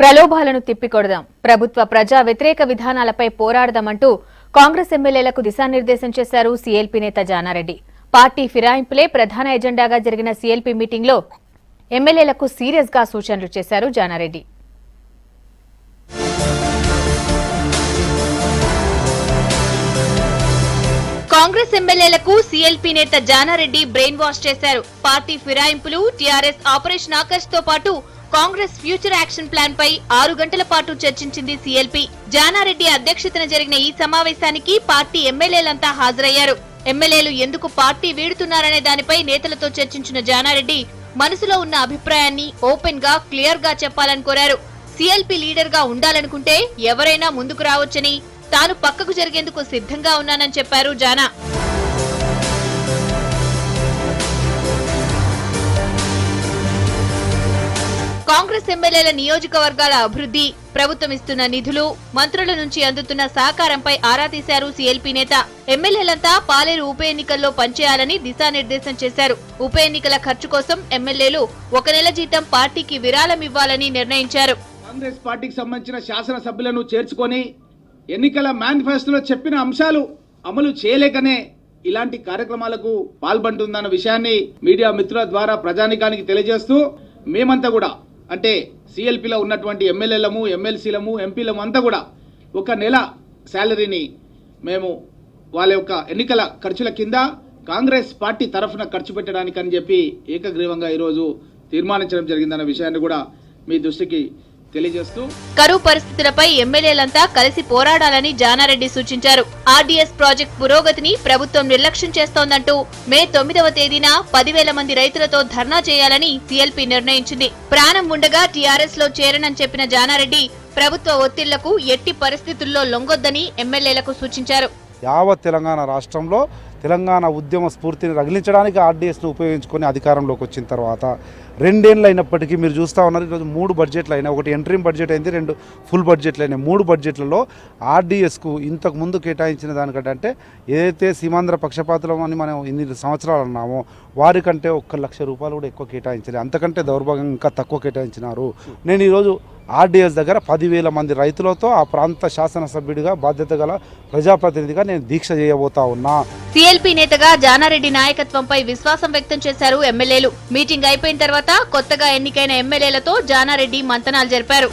ప్రలోభాలను తిప్పికొడదాం, ప్రభుత్వ ప్రజా వ్యతిరేక విధానాలపై పోరాడదామంటూ కాంగ్రెస్ ఎమ్మెల్యేలకు దిశానిర్దేశం చేశారు సీఎల్పీ నేత జానారెడ్డి. పార్టీ ఫిరాయింపులే ప్రధాన ఎజెండాగా జరిగిన సీఎల్పీ మీటింగ్లో ఎమ్మెల్యేలకు సీరియస్ గా సూచనలు చేశారు జానారెడ్డి. కాంగ్రెస్ ఎమ్మెల్యేలకు సీఎల్పీ నేత జానారెడ్డి బ్రెయిన్ వాష్ చేశారు. పార్టీ ఫిరాయింపులు, టీఆర్ఎస్ ఆపరేషన్ ఆకర్ష్ తో పాటు కాంగ్రెస్ ఫ్యూచర్ యాక్షన్ ప్లాన్ పై 6 గంటల పాటు చర్చించింది సీఎల్పీ. జానారెడ్డి అధ్యక్షతన జరిగిన ఈ సమావేశానికి పార్టీ ఎమ్మెల్యేలంతా హాజరయ్యారు. ఎమ్మెల్యేలు ఎందుకు పార్టీ వీడుతున్నారనే దానిపై నేతలతో చర్చించిన జానారెడ్డి మనసులో ఉన్న అభిప్రాయాన్ని ఓపెన్ గా, క్లియర్ గా చెప్పాలని కోరారు. సీఎల్పీ లీడర్ గా ఉండాలనుకుంటే ఎవరైనా ముందుకు రావచ్చని, తాను పక్కకు జరిగేందుకు సిద్ధంగా ఉన్నానని చెప్పారు జానా. కాంగ్రెస్ ఎమ్మెల్యేల నియోజకవర్గాల అభివృద్ధి, ప్రభుత్వం ఇస్తున్న నిధులు, మంత్రుల నుంచి అందుతున్న సహకారంపై ఆరా తీశారు సీఎల్పీ నేత. ఎమ్మెల్యేలంతా పాలేరు ఉప ఎన్నికల్లో పనిచేయాలని దిశానిర్దేశం చేశారు. ఉప ఎన్నికల ఖర్చు కోసం ఎమ్మెల్యేలు 1 నెల జీతం పార్టీకి విరాళం ఇవ్వాలని నిర్ణయించారు. కాంగ్రెస్ పార్టీకి సంబంధించిన శాసనసభ్యులను చేర్చుకొని ఎన్నికల మేనిఫెస్టోలో చెప్పిన అంశాలు అమలు చేయలేకనే ఇలాంటి కార్యక్రమాలకు పాల్పంటుందన్న విషయాన్ని మీడియా మిత్రుల ద్వారా ప్రజానికానికి తెలియజేస్తూ, మేమంతా కూడా అంటే సీఎల్పీలో ఉన్నటువంటి ఎమ్మెల్యేలము, ఎమ్మెల్సీలము, ఎంపీలము అంతా కూడా 1 నెల శాలరీని మేము వాళ్ళ యొక్క ఎన్నికల ఖర్చుల కింద కాంగ్రెస్ పార్టీ తరఫున ఖర్చు పెట్టడానికి అని చెప్పి ఏకగ్రీవంగా ఈరోజు తీర్మానించడం జరిగిందన్న విషయాన్ని కూడా మీ దృష్టికి తెలియజేస్తూ, కరువు పరిస్థితులపై ఎమ్మెల్యేలంతా కలిసి పోరాడాలని జానారెడ్డి సూచించారు. ఆర్డీఎస్ ప్రాజెక్టు పురోగతిని ప్రభుత్వం నిర్లక్ష్యం చేస్తోందంటూ మే 9వ తేదీన 10,000 మంది రైతులతో ధర్నా చేయాలని సీఎల్పీ నిర్ణయించింది. ప్రాణం ఉండగా టీఆర్ఎస్ లో చేరనని చెప్పిన జానారెడ్డి ప్రభుత్వ ఒత్తిళ్లకు ఎట్టి పరిస్థితుల్లో లొంగొద్దని ఎమ్మెల్యేలకు సూచించారు. యావత్ తెలంగాణ రాష్ట్రంలో తెలంగాణ ఉద్యమ స్ఫూర్తిని రగిలించడానికి ఆర్డీఎస్ను ఉపయోగించుకొని అధికారంలోకి వచ్చిన తర్వాత 2 ఏళ్ళు అయినప్పటికీ మీరు చూస్తూ ఉన్నారు. ఈరోజు 3 బడ్జెట్లు అయినాయి. ఒకటి ఎంట్రీమ్ బడ్జెట్ అయింది, 2 ఫుల్ బడ్జెట్లు అయినాయి. 3 బడ్జెట్లలో ఆర్డీఎస్కు ఇంతకు ముందు కేటాయించిన దానికంటే అంటే ఏదైతే సీమాంధ్ర పక్షపాతులం అని మనం ఇన్ని సంవత్సరాలు అన్నామో వారికంటే 1 లక్ష రూపాయలు కూడా ఎక్కువ కేటాయించలేదు. అంతకంటే దౌర్భాగ్యంగా ఇంకా తక్కువ కేటాయించినారు. నేను ఈరోజు ఆర్డీఎస్ దగ్గర 10,000 మంది రైతులతో ఆ ప్రాంత శాసనసభ్యుడిగా బాధ్యత గల ప్రజాప్రతినిధిగా నేను దీక్ష చేయబోతా ఉన్నా. సీఎల్పీ నేతగా జానారెడ్డి నాయకత్వంపై విశ్వాసం వ్యక్తం చేశారు ఎమ్మెల్యేలు. మీటింగ్ అయిపోయిన తర్వాత కొత్తగా ఎన్నికైన ఎమ్మెల్యేలతో జానారెడ్డి మంతనాలు జరిపారు.